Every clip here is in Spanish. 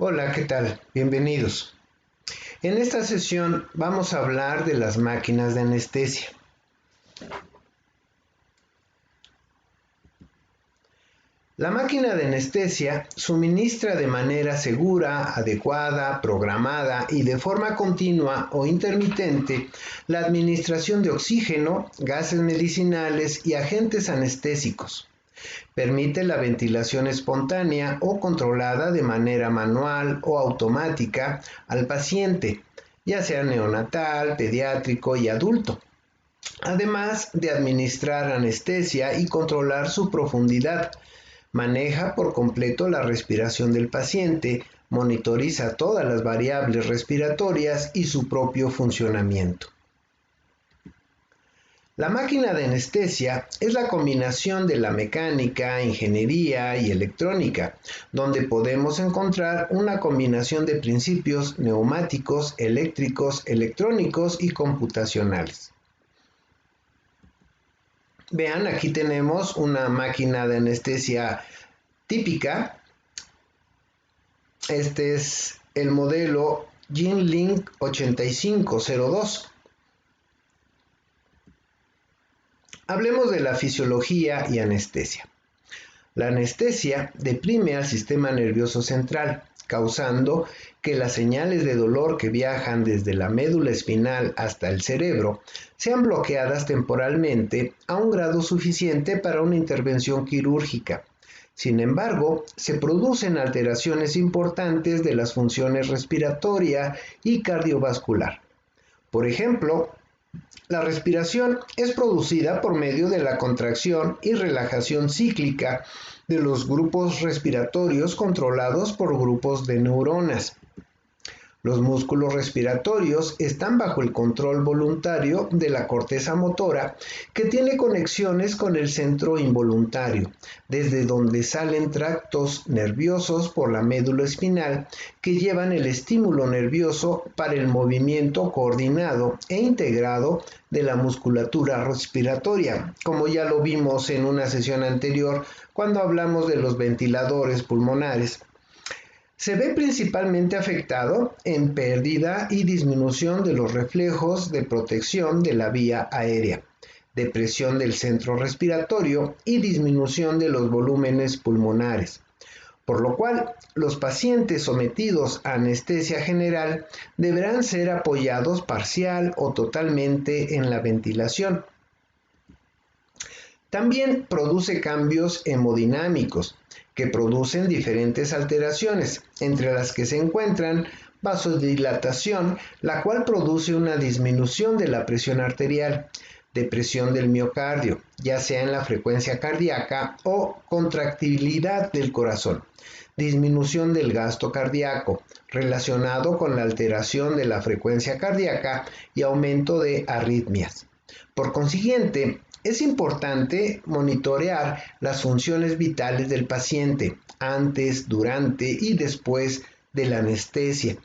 Hola, ¿qué tal? Bienvenidos. En esta sesión vamos a hablar de las máquinas de anestesia. La máquina de anestesia suministra de manera segura, adecuada, programada y de forma continua o intermitente la administración de oxígeno, gases medicinales y agentes anestésicos. Permite la ventilación espontánea o controlada de manera manual o automática al paciente, ya sea neonatal, pediátrico y adulto, además de administrar anestesia y controlar su profundidad. Maneja por completo la respiración del paciente, monitoriza todas las variables respiratorias y su propio funcionamiento. La máquina de anestesia es la combinación de la mecánica, ingeniería y electrónica, donde podemos encontrar una combinación de principios neumáticos, eléctricos, electrónicos y computacionales. Vean, aquí tenemos una máquina de anestesia típica. Este es el modelo Jinling 8502. Hablemos de la fisiología y anestesia. La anestesia deprime al sistema nervioso central, causando que las señales de dolor que viajan desde la médula espinal hasta el cerebro sean bloqueadas temporalmente a un grado suficiente para una intervención quirúrgica. Sin embargo, se producen alteraciones importantes de las funciones respiratoria y cardiovascular. Por ejemplo, la respiración es producida por medio de la contracción y relajación cíclica de los grupos respiratorios controlados por grupos de neuronas. Los músculos respiratorios están bajo el control voluntario de la corteza motora, que tiene conexiones con el centro involuntario, desde donde salen tractos nerviosos por la médula espinal que llevan el estímulo nervioso para el movimiento coordinado e integrado de la musculatura respiratoria, como ya lo vimos en una sesión anterior cuando hablamos de los ventiladores pulmonares. Se ve principalmente afectado en pérdida y disminución de los reflejos de protección de la vía aérea, depresión del centro respiratorio y disminución de los volúmenes pulmonares, por lo cual los pacientes sometidos a anestesia general deberán ser apoyados parcial o totalmente en la ventilación. También produce cambios hemodinámicos, que producen diferentes alteraciones, entre las que se encuentran vasodilatación, la cual produce una disminución de la presión arterial, depresión del miocardio, ya sea en la frecuencia cardíaca o contractilidad del corazón, disminución del gasto cardíaco, relacionado con la alteración de la frecuencia cardíaca y aumento de arritmias. Por consiguiente, es importante monitorear las funciones vitales del paciente antes, durante y después de la anestesia.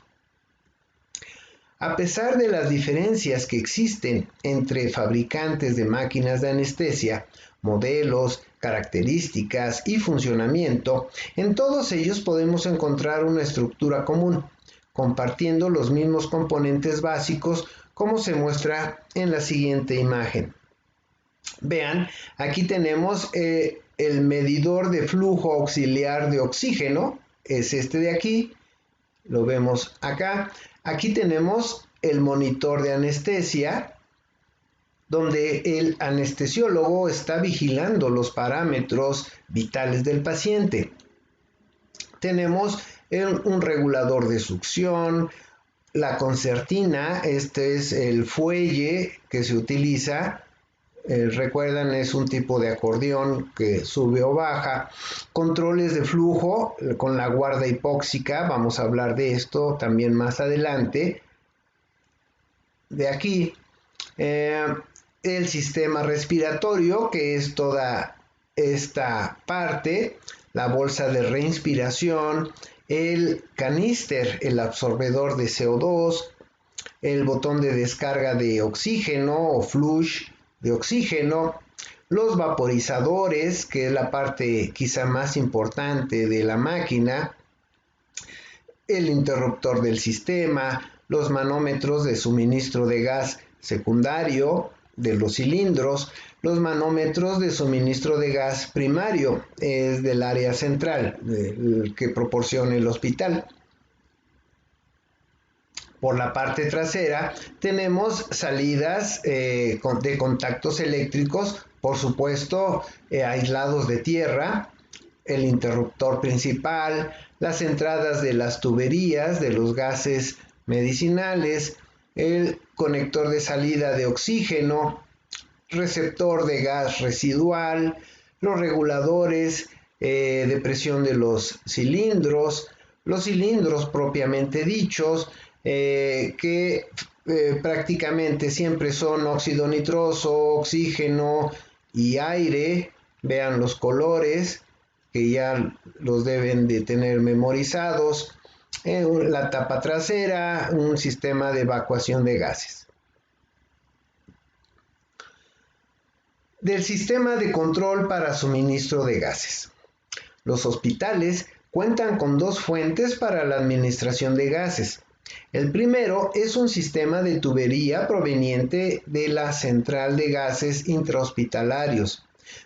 A pesar de las diferencias que existen entre fabricantes de máquinas de anestesia, modelos, características y funcionamiento, en todos ellos podemos encontrar una estructura común, compartiendo los mismos componentes básicos como se muestra en la siguiente imagen. Vean, aquí tenemos el medidor de flujo auxiliar de oxígeno, es este de aquí, lo vemos acá. Aquí tenemos el monitor de anestesia, donde el anestesiólogo está vigilando los parámetros vitales del paciente. Tenemos un regulador de succión, la concertina, este es el fuelle que se utiliza. Recuerdan, es un tipo de acordeón que sube o baja. Controles de flujo con la guarda hipóxica, vamos a hablar de esto también más adelante. De aquí, el sistema respiratorio, que es toda esta parte, la bolsa de reinspiración, el caníster, el absorbedor de CO2, el botón de descarga de oxígeno o flush de oxígeno, los vaporizadores, que es la parte quizá más importante de la máquina, el interruptor del sistema, los manómetros de suministro de gas secundario de los cilindros, los manómetros de suministro de gas primario, es del área central, que proporciona el hospital. Por la parte trasera tenemos salidas de contactos eléctricos, por supuesto aislados de tierra, el interruptor principal, las entradas de las tuberías de los gases medicinales, el conector de salida de oxígeno, receptor de gas residual, los reguladores de presión de los cilindros propiamente dichos, que prácticamente siempre son óxido nitroso, oxígeno y aire. Vean los colores, que ya los deben de tener memorizados. La tapa trasera, un sistema de evacuación de gases. Del sistema de control para suministro de gases. Los hospitales cuentan con dos fuentes para la administración de gases. El primero es un sistema de tubería proveniente de la central de gases intrahospitalarios.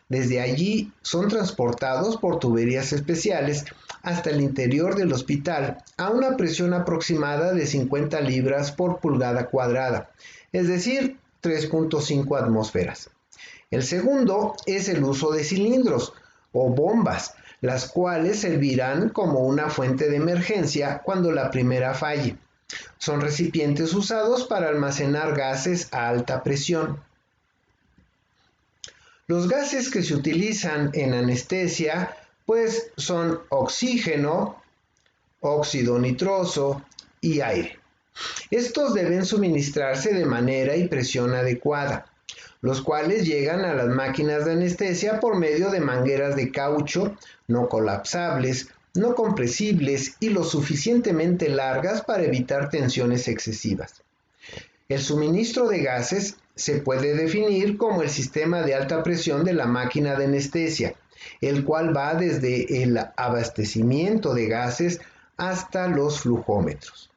Desde allí son transportados por tuberías especiales hasta el interior del hospital a una presión aproximada de 50 libras por pulgada cuadrada, es decir, 3.5 atmósferas. El segundo es el uso de cilindros o bombas, las cuales servirán como una fuente de emergencia cuando la primera falle. Son recipientes usados para almacenar gases a alta presión. Los gases que se utilizan en anestesia pues son oxígeno, óxido nitroso y aire. Estos deben suministrarse de manera y presión adecuada, los cuales llegan a las máquinas de anestesia por medio de mangueras de caucho no colapsables, no compresibles y lo suficientemente largas para evitar tensiones excesivas. El suministro de gases se puede definir como el sistema de alta presión de la máquina de anestesia, el cual va desde el abastecimiento de gases hasta los flujómetros.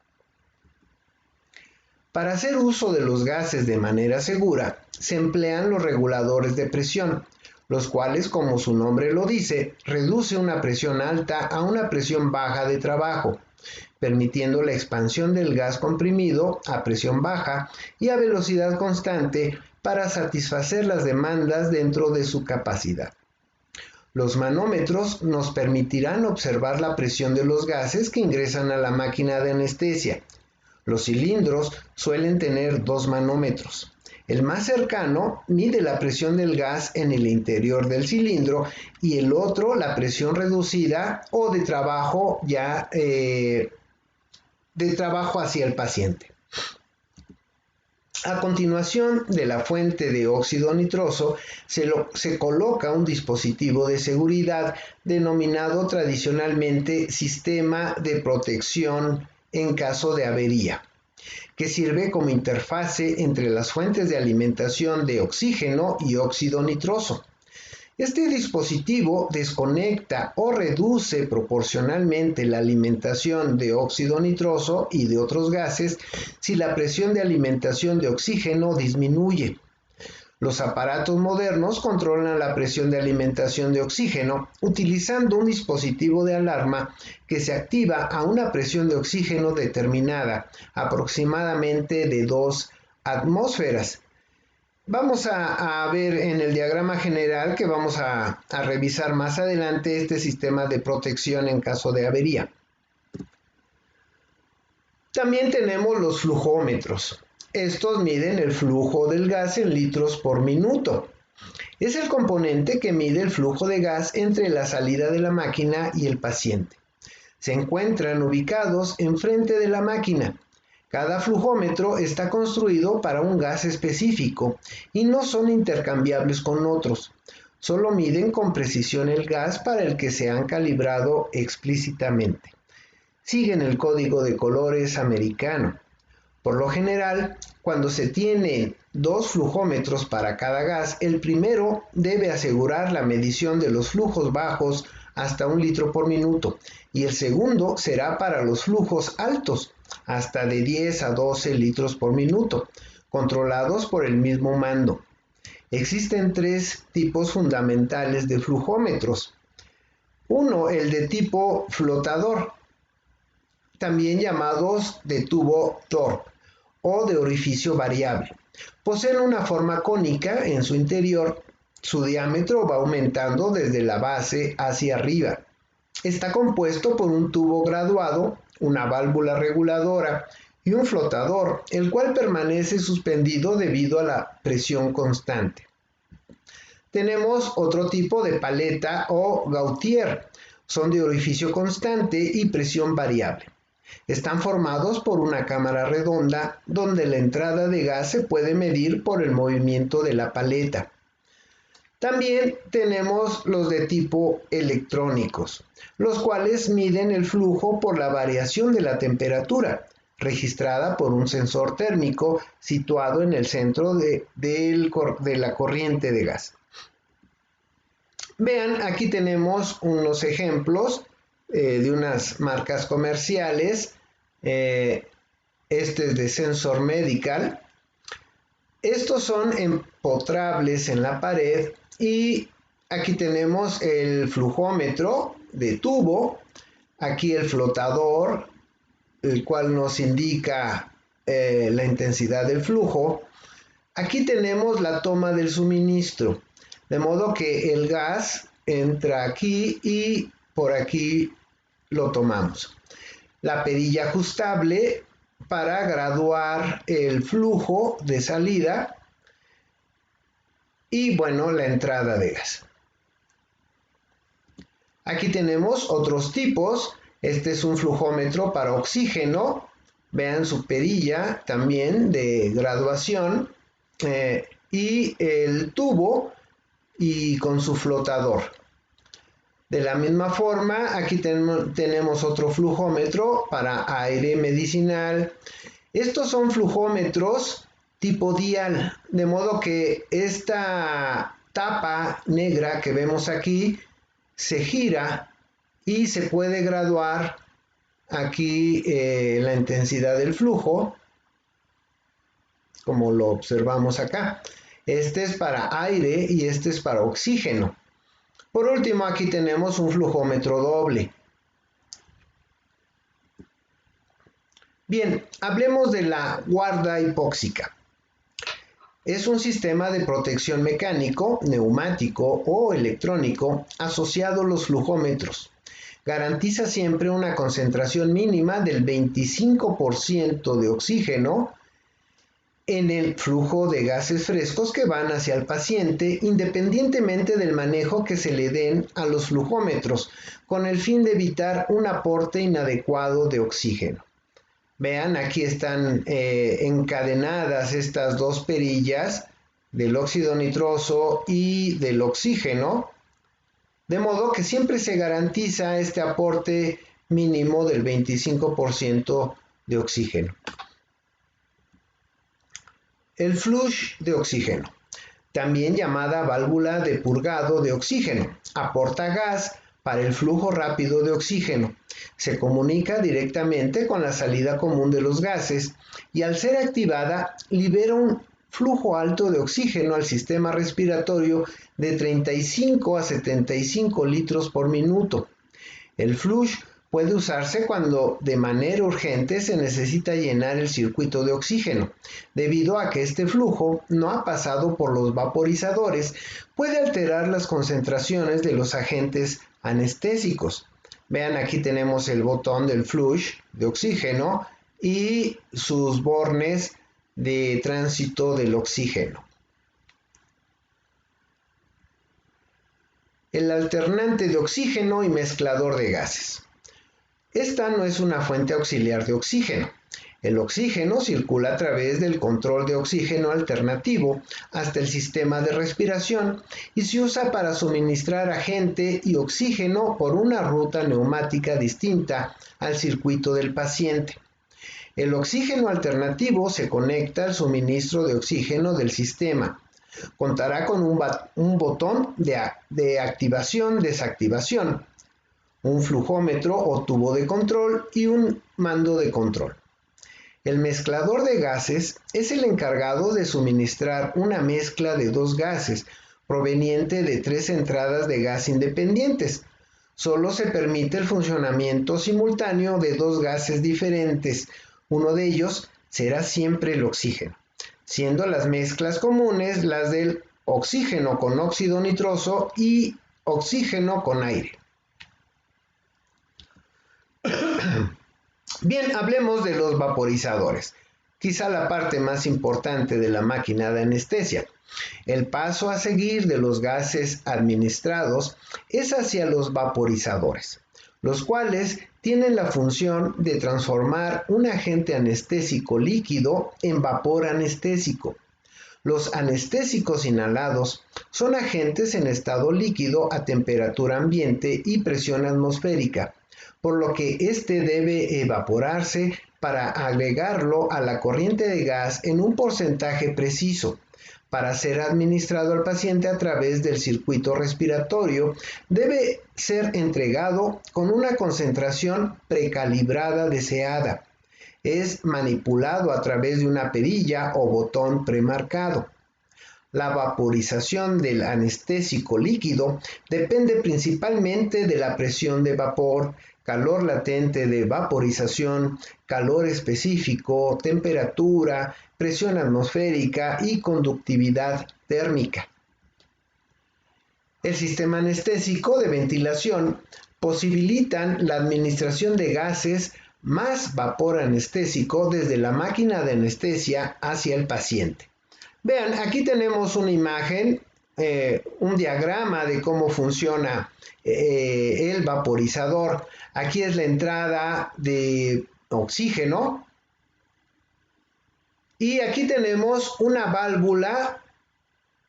Para hacer uso de los gases de manera segura, se emplean los reguladores de presión, los cuales, como su nombre lo dice, reduce una presión alta a una presión baja de trabajo, permitiendo la expansión del gas comprimido a presión baja y a velocidad constante para satisfacer las demandas dentro de su capacidad. Los manómetros nos permitirán observar la presión de los gases que ingresan a la máquina de anestesia. Los cilindros suelen tener dos manómetros. El más cercano mide la presión del gas en el interior del cilindro y el otro la presión reducida o de trabajo hacia el paciente. A continuación de la fuente de óxido nitroso se coloca un dispositivo de seguridad denominado tradicionalmente sistema de protección en caso de avería, que sirve como interfase entre las fuentes de alimentación de oxígeno y óxido nitroso. Este dispositivo desconecta o reduce proporcionalmente la alimentación de óxido nitroso y de otros gases si la presión de alimentación de oxígeno disminuye. Los aparatos modernos controlan la presión de alimentación de oxígeno utilizando un dispositivo de alarma que se activa a una presión de oxígeno determinada, aproximadamente de 2 atmósferas. Vamos a ver en el diagrama general que vamos a revisar más adelante este sistema de protección en caso de avería. También tenemos los flujómetros. Estos miden el flujo del gas en litros por minuto. Es el componente que mide el flujo de gas entre la salida de la máquina y el paciente. Se encuentran ubicados enfrente de la máquina. Cada flujómetro está construido para un gas específico y no son intercambiables con otros. Solo miden con precisión el gas para el que se han calibrado explícitamente. Siguen el código de colores americano. Por lo general, cuando se tienen 2 flujómetros para cada gas, el primero debe asegurar la medición de los flujos bajos hasta 1 litro por minuto, y el segundo será para los flujos altos, hasta de 10 a 12 litros por minuto, controlados por el mismo mando. Existen 3 tipos fundamentales de flujómetros. Uno, el de tipo flotador, también llamados de tubo Thorpe o de orificio variable. Poseen una forma cónica en su interior. Su diámetro va aumentando desde la base hacia arriba. Está compuesto por un tubo graduado, una válvula reguladora y un flotador, el cual permanece suspendido debido a la presión constante. Tenemos otro tipo de paleta o Gautier. Son de orificio constante y presión variable. Están formados por una cámara redonda donde la entrada de gas se puede medir por el movimiento de la paleta. También tenemos los de tipo electrónicos, los cuales miden el flujo por la variación de la temperatura, registrada por un sensor térmico situado en el centro de la corriente de gas. Vean, aquí tenemos unos ejemplos de unas marcas comerciales. Este es de Sensor Medical. Estos son empotrables en la pared y aquí tenemos el flujómetro de tubo, aquí el flotador, el cual nos indica la intensidad del flujo. Aquí tenemos la toma del suministro, de modo que el gas entra aquí y por aquí lo tomamos. La perilla ajustable para graduar el flujo de salida y bueno, la entrada de gas. Aquí tenemos otros tipos. Este es un flujómetro para oxígeno. Vean su perilla también de graduación y el tubo y con su flotador. De la misma forma, aquí tenemos otro flujómetro para aire medicinal. Estos son flujómetros tipo dial, de modo que esta tapa negra que vemos aquí se gira y se puede graduar aquí la intensidad del flujo, como lo observamos acá. Este es para aire y este es para oxígeno. Por último, aquí tenemos un flujómetro doble. Bien, hablemos de la guarda hipóxica. Es un sistema de protección mecánico, neumático o electrónico asociado a los flujómetros. Garantiza siempre una concentración mínima del 25% de oxígeno en el flujo de gases frescos que van hacia el paciente, independientemente del manejo que se le den a los flujómetros, con el fin de evitar un aporte inadecuado de oxígeno. Vean, aquí están encadenadas estas dos perillas del óxido nitroso y del oxígeno, de modo que siempre se garantiza este aporte mínimo del 25% de oxígeno. El flush de oxígeno, también llamada válvula de purgado de oxígeno, aporta gas para el flujo rápido de oxígeno. Se comunica directamente con la salida común de los gases y al ser activada libera un flujo alto de oxígeno al sistema respiratorio de 35 a 75 litros por minuto. El flush puede usarse cuando de manera urgente se necesita llenar el circuito de oxígeno. Debido a que este flujo no ha pasado por los vaporizadores, puede alterar las concentraciones de los agentes anestésicos. Vean, aquí tenemos el botón del flush de oxígeno y sus bornes de tránsito del oxígeno. El alternante de oxígeno y mezclador de gases. Esta no es una fuente auxiliar de oxígeno. El oxígeno circula a través del control de oxígeno alternativo hasta el sistema de respiración y se usa para suministrar agente y oxígeno por una ruta neumática distinta al circuito del paciente. El oxígeno alternativo se conecta al suministro de oxígeno del sistema. Contará con un botón de activación-desactivación un flujómetro o tubo de control y un mando de control. El mezclador de gases es el encargado de suministrar una mezcla de dos gases proveniente de tres entradas de gas independientes. Solo se permite el funcionamiento simultáneo de dos gases diferentes. Uno de ellos será siempre el oxígeno, siendo las mezclas comunes las del oxígeno con óxido nitroso y oxígeno con aire. Bien, hablemos de los vaporizadores, quizá la parte más importante de la máquina de anestesia. El paso a seguir de los gases administrados es hacia los vaporizadores, los cuales tienen la función de transformar un agente anestésico líquido en vapor anestésico. Los anestésicos inhalados son agentes en estado líquido a temperatura ambiente y presión atmosférica, por lo que éste debe evaporarse para agregarlo a la corriente de gas en un porcentaje preciso. Para ser administrado al paciente a través del circuito respiratorio, debe ser entregado con una concentración precalibrada deseada. Es manipulado a través de una perilla o botón premarcado. La vaporización del anestésico líquido depende principalmente de la presión de vapor, calor latente de vaporización, calor específico, temperatura, presión atmosférica y conductividad térmica. El sistema anestésico de ventilación posibilitan la administración de gases más vapor anestésico desde la máquina de anestesia hacia el paciente. Vean, aquí tenemos una imagen, un diagrama de cómo funciona el vaporizador. Aquí es la entrada de oxígeno y aquí tenemos una válvula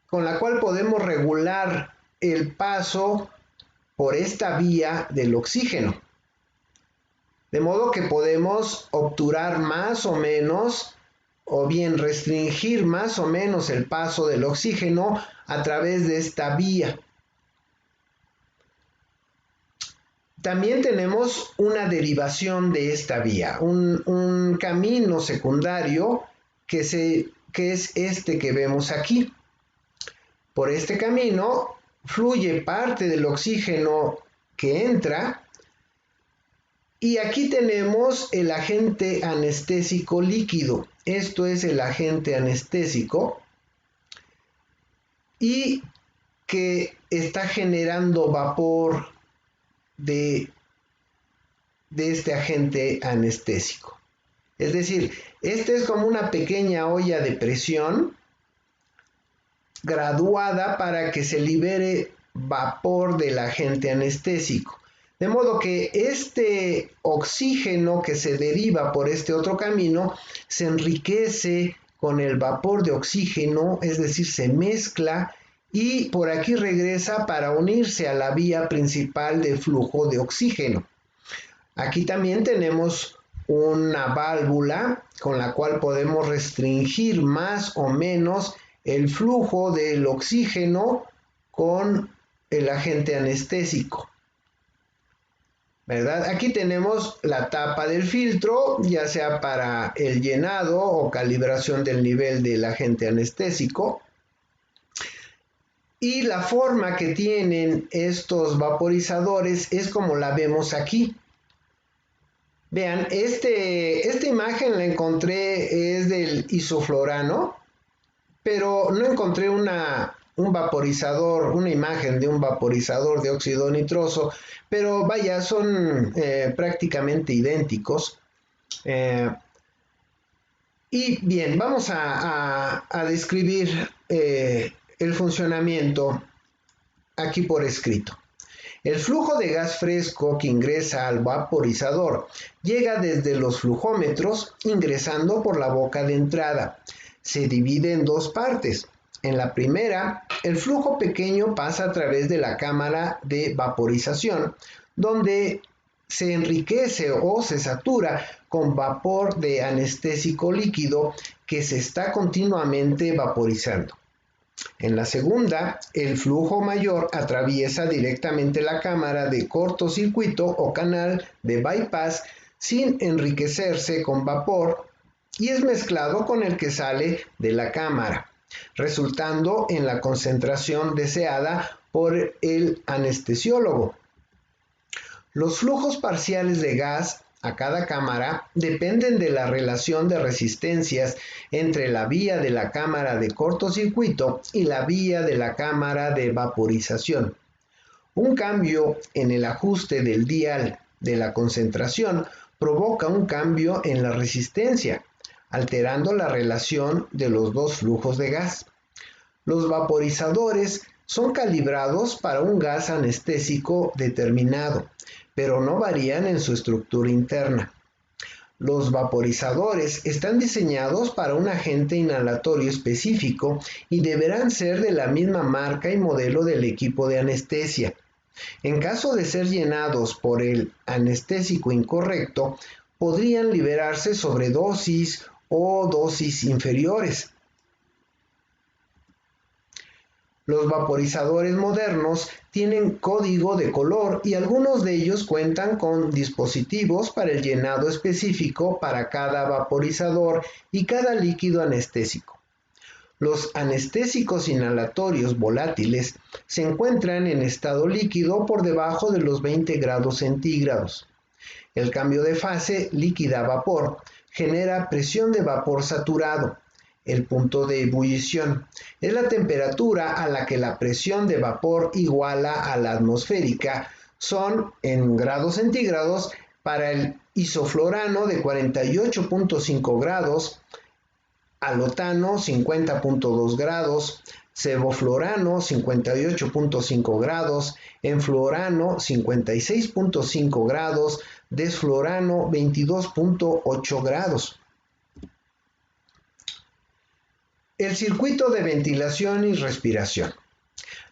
con la cual podemos regular el paso por esta vía del oxígeno. De modo que podemos obturar más o menos o bien restringir más o menos el paso del oxígeno a través de esta vía. También tenemos una derivación de esta vía, un camino secundario que es este que vemos aquí. Por este camino fluye parte del oxígeno que entra y aquí tenemos el agente anestésico líquido. Esto es el agente anestésico y que está generando vapor de este agente anestésico. Es decir, este es como una pequeña olla de presión graduada para que se libere vapor del agente anestésico. De modo que este oxígeno que se deriva por este otro camino se enriquece con el vapor de oxígeno, es decir, se mezcla y por aquí regresa para unirse a la vía principal de flujo de oxígeno. Aquí también tenemos una válvula con la cual podemos restringir más o menos el flujo del oxígeno con el agente anestésico. ¿Verdad? Aquí tenemos la tapa del filtro, ya sea para el llenado o calibración del nivel del agente anestésico. Y la forma que tienen estos vaporizadores es como la vemos aquí. Vean, esta imagen la encontré, es del isoflorano, pero no encontré un vaporizador, una imagen de un vaporizador de óxido nitroso, pero vaya, son prácticamente idénticos. Y bien, vamos a describir el funcionamiento aquí por escrito. El flujo de gas fresco que ingresa al vaporizador llega desde los flujómetros ingresando por la boca de entrada. Se divide en dos partes. En la primera, el flujo pequeño pasa a través de la cámara de vaporización, donde se enriquece o se satura con vapor de anestésico líquido que se está continuamente vaporizando. En la segunda, el flujo mayor atraviesa directamente la cámara de cortocircuito o canal de bypass sin enriquecerse con vapor y es mezclado con el que sale de la cámara, resultando en la concentración deseada por el anestesiólogo. Los flujos parciales de gas a cada cámara dependen de la relación de resistencias entre la vía de la cámara de cortocircuito y la vía de la cámara de vaporización. Un cambio en el ajuste del dial de la concentración provoca un cambio en la resistencia, alterando la relación de los dos flujos de gas. Los vaporizadores son calibrados para un gas anestésico determinado, pero no varían en su estructura interna. Los vaporizadores están diseñados para un agente inhalatorio específico y deberán ser de la misma marca y modelo del equipo de anestesia. En caso de ser llenados por el anestésico incorrecto, podrían liberarse sobredosis o dosis inferiores. Los vaporizadores modernos tienen código de color y algunos de ellos cuentan con dispositivos para el llenado específico para cada vaporizador y cada líquido anestésico. Los anestésicos inhalatorios volátiles se encuentran en estado líquido por debajo de los 20 grados centígrados. El cambio de fase líquida a vapor genera presión de vapor saturado. El punto de ebullición es la temperatura a la que la presión de vapor iguala a la atmosférica. Son en grados centígrados para el isoflorano de 48.5 grados, alotano 50.2 grados, sevoflorano 58.5 grados, enfluorano 56.5 grados, desfluorano 22.8 grados. El circuito de ventilación y respiración.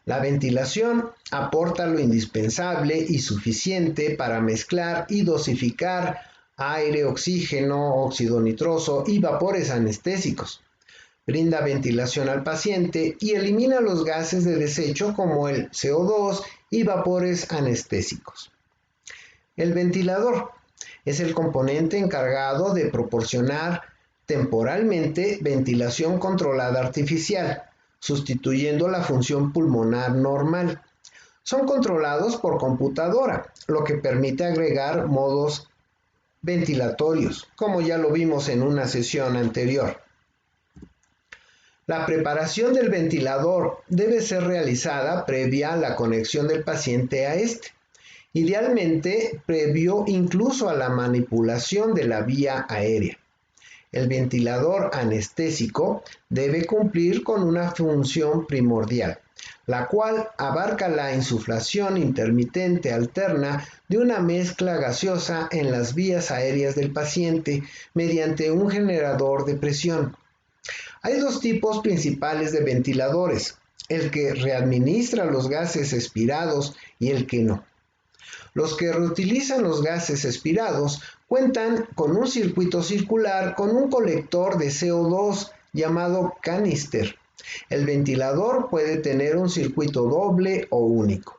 La ventilación aporta lo indispensable y suficiente para mezclar y dosificar aire, oxígeno, óxido nitroso y vapores anestésicos. Brinda ventilación al paciente y elimina los gases de desecho como el CO2 y vapores anestésicos. El ventilador es el componente encargado de proporcionar temporalmente ventilación controlada artificial, sustituyendo la función pulmonar normal. Son controlados por computadora, lo que permite agregar modos ventilatorios, como ya lo vimos en una sesión anterior. La preparación del ventilador debe ser realizada previa a la conexión del paciente a este, idealmente previo incluso a la manipulación de la vía aérea. El ventilador anestésico debe cumplir con una función primordial, la cual abarca la insuflación intermitente alterna de una mezcla gaseosa en las vías aéreas del paciente mediante un generador de presión. Hay dos tipos principales de ventiladores, el que readministra los gases expirados y el que no. Los que reutilizan los gases expirados cuentan con un circuito circular con un colector de CO2 llamado canister. El ventilador puede tener un circuito doble o único.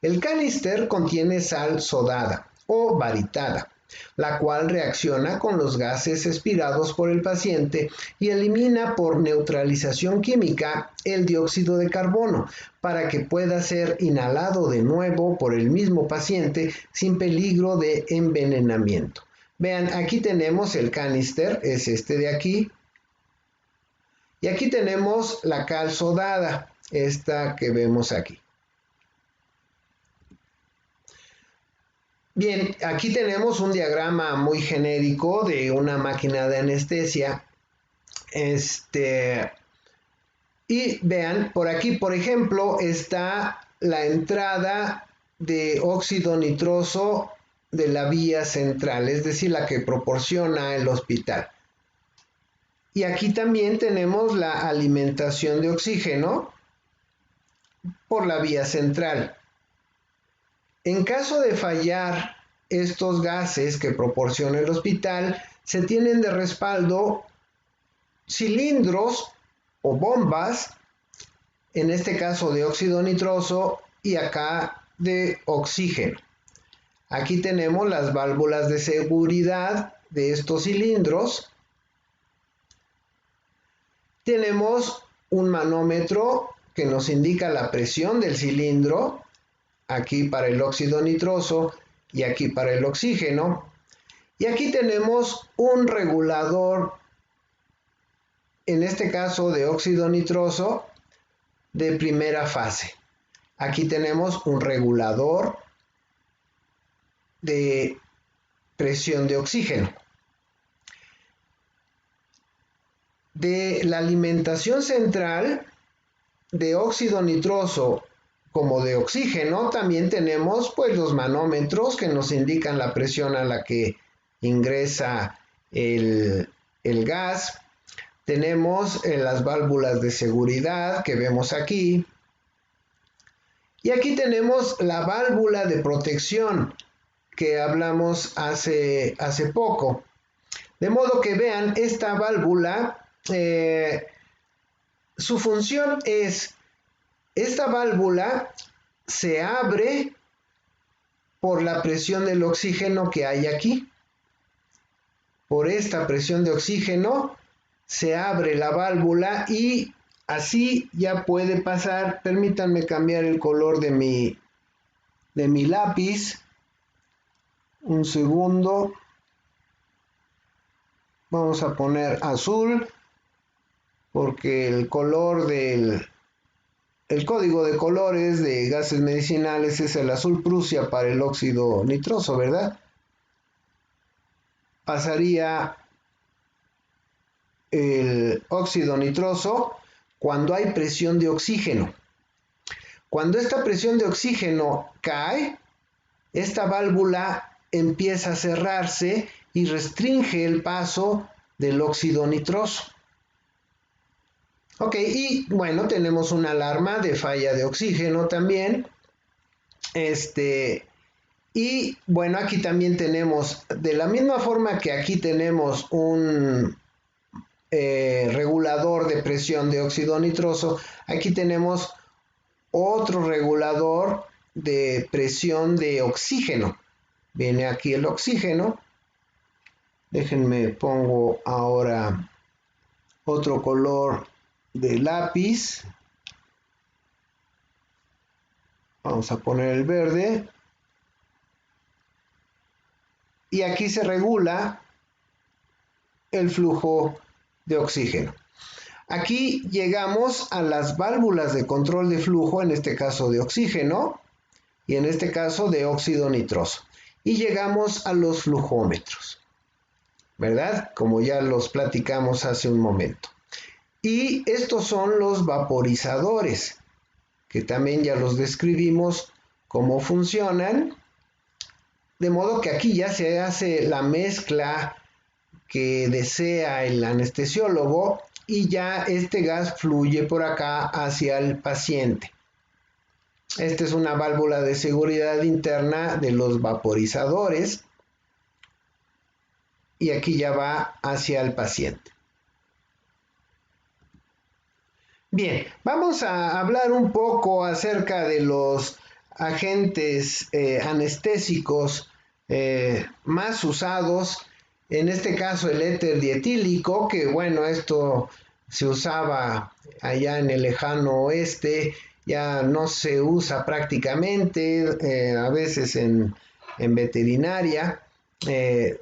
El canister contiene sal sodada o baritada, la cual reacciona con los gases expirados por el paciente y elimina por neutralización química el dióxido de carbono para que pueda ser inhalado de nuevo por el mismo paciente sin peligro de envenenamiento. Vean, aquí tenemos el canister, es este de aquí, y aquí tenemos la cal sodada, esta que vemos aquí. Bien, aquí tenemos un diagrama muy genérico de una máquina de anestesia. Y vean, por aquí, por ejemplo, está la entrada de óxido nitroso de la vía central, es decir, la que proporciona el hospital. Y aquí también tenemos la alimentación de oxígeno por la vía central. En caso de fallar estos gases que proporciona el hospital, se tienen de respaldo cilindros o bombas, en este caso de óxido nitroso y acá de oxígeno. Aquí tenemos las válvulas de seguridad de estos cilindros. Tenemos un manómetro que nos indica la presión del cilindro, aquí para el óxido nitroso y aquí para el oxígeno. Y aquí tenemos un regulador, en este caso de óxido nitroso, de primera fase. Aquí tenemos un regulador de presión de oxígeno. De la alimentación central de óxido nitroso como de oxígeno, también tenemos pues los manómetros que nos indican la presión a la que ingresa el gas. Tenemos las válvulas de seguridad que vemos aquí. Y aquí tenemos la válvula de protección que hablamos hace poco. De modo que vean, esta válvula, su función es, esta válvula se abre por la presión del oxígeno que hay aquí. Por esta presión de oxígeno se abre la válvula y así ya puede pasar. Permítanme cambiar el color de mi lápiz. Un segundo. Vamos a poner azul porque el color el código de colores de gases medicinales es el azul Prusia para el óxido nitroso, ¿verdad? Pasaría el óxido nitroso cuando hay presión de oxígeno. Cuando esta presión de oxígeno cae, esta válvula empieza a cerrarse y restringe el paso del óxido nitroso. Ok, y bueno, tenemos una alarma de falla de oxígeno también. Y bueno, aquí también tenemos, de la misma forma que aquí tenemos un regulador de presión de óxido nitroso, aquí tenemos otro regulador de presión de oxígeno. Viene aquí el oxígeno. Déjenme pongo ahora otro color de lápiz. Vamos a poner el verde. Y aquí se regula el flujo de oxígeno. Aquí llegamos a las válvulas de control de flujo, en este caso de oxígeno y en este caso de óxido nitroso. Y llegamos a los flujómetros, ¿verdad? Como ya los platicamos hace un momento. Y estos son los vaporizadores, que también ya los describimos cómo funcionan. De modo que aquí ya se hace la mezcla que desea el anestesiólogo y ya este gas fluye por acá hacia el paciente. Esta es una válvula de seguridad interna de los vaporizadores y aquí ya va hacia el paciente. Bien, vamos a hablar un poco acerca de los agentes anestésicos más usados. En este caso el éter dietílico, que bueno, esto se usaba allá en el lejano oeste, ya no se usa prácticamente, a veces en veterinaria.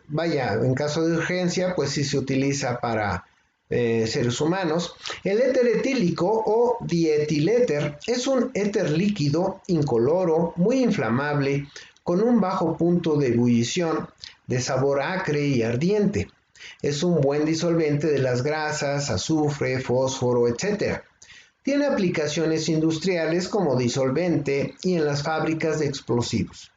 Vaya, en caso de urgencia, pues sí se utiliza para seres humanos. El éter etílico o dietiléter es un éter líquido, incoloro, muy inflamable, con un bajo punto de ebullición, de sabor acre y ardiente. Es un buen disolvente de las grasas, azufre, fósforo, etc. Tiene aplicaciones industriales como disolvente y en las fábricas de explosivos.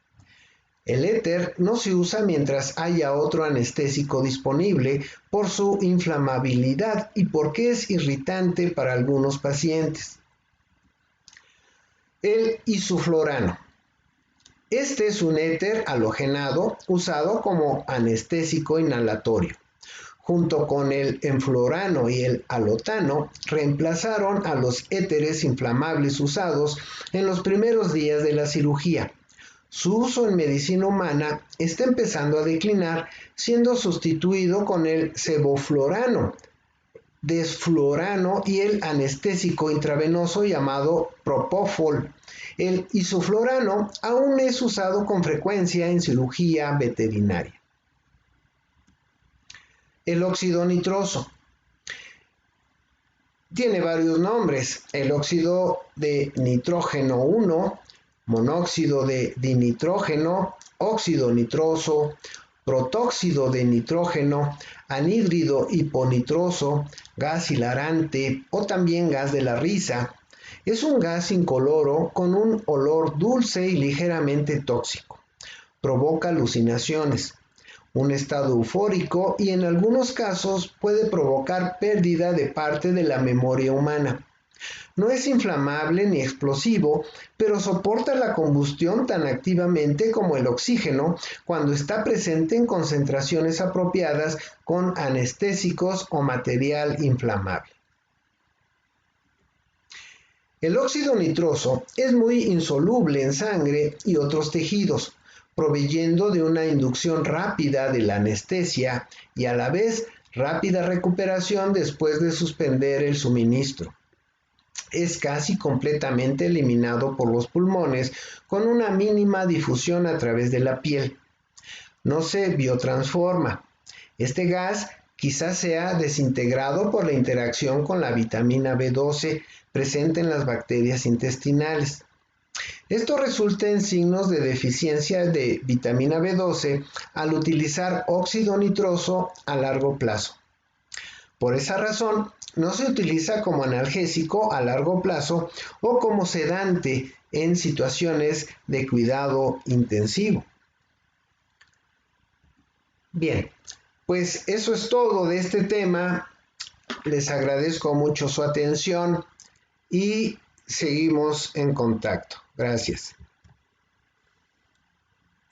El éter no se usa mientras haya otro anestésico disponible por su inflamabilidad y porque es irritante para algunos pacientes. El isoflurano. Este es un éter halogenado usado como anestésico inhalatorio. junto con el enflorano y el alotano, reemplazaron a los éteres inflamables usados en los primeros días de la cirugía. Su uso en medicina humana está empezando a declinar, siendo sustituido con el sevoflurano, desflurano y el anestésico intravenoso llamado propofol. El isoflurano aún es usado con frecuencia en cirugía veterinaria. El óxido nitroso tiene varios nombres: el óxido de nitrógeno 1, monóxido de dinitrógeno, óxido nitroso, protóxido de nitrógeno, anhídrido hiponitroso, gas hilarante o también gas de la risa. Es un gas incoloro con un olor dulce y ligeramente tóxico. Provoca alucinaciones, un estado eufórico y en algunos casos puede provocar pérdida de parte de la memoria humana. No es inflamable ni explosivo, pero soporta la combustión tan activamente como el oxígeno cuando está presente en concentraciones apropiadas con anestésicos o material inflamable. El óxido nitroso es muy insoluble en sangre y otros tejidos, proveyendo de una inducción rápida de la anestesia y a la vez rápida recuperación después de suspender el suministro. Es casi completamente eliminado por los pulmones con una mínima difusión a través de la piel. No se biotransforma. Este gas quizás sea desintegrado por la interacción con la vitamina B12 presente en las bacterias intestinales. Esto resulta en signos de deficiencia de vitamina B12 al utilizar óxido nitroso a largo plazo. Por esa razón, no se utiliza como analgésico a largo plazo o como sedante en situaciones de cuidado intensivo. Bien, pues eso es todo de este tema. Les agradezco mucho su atención y seguimos en contacto. Gracias.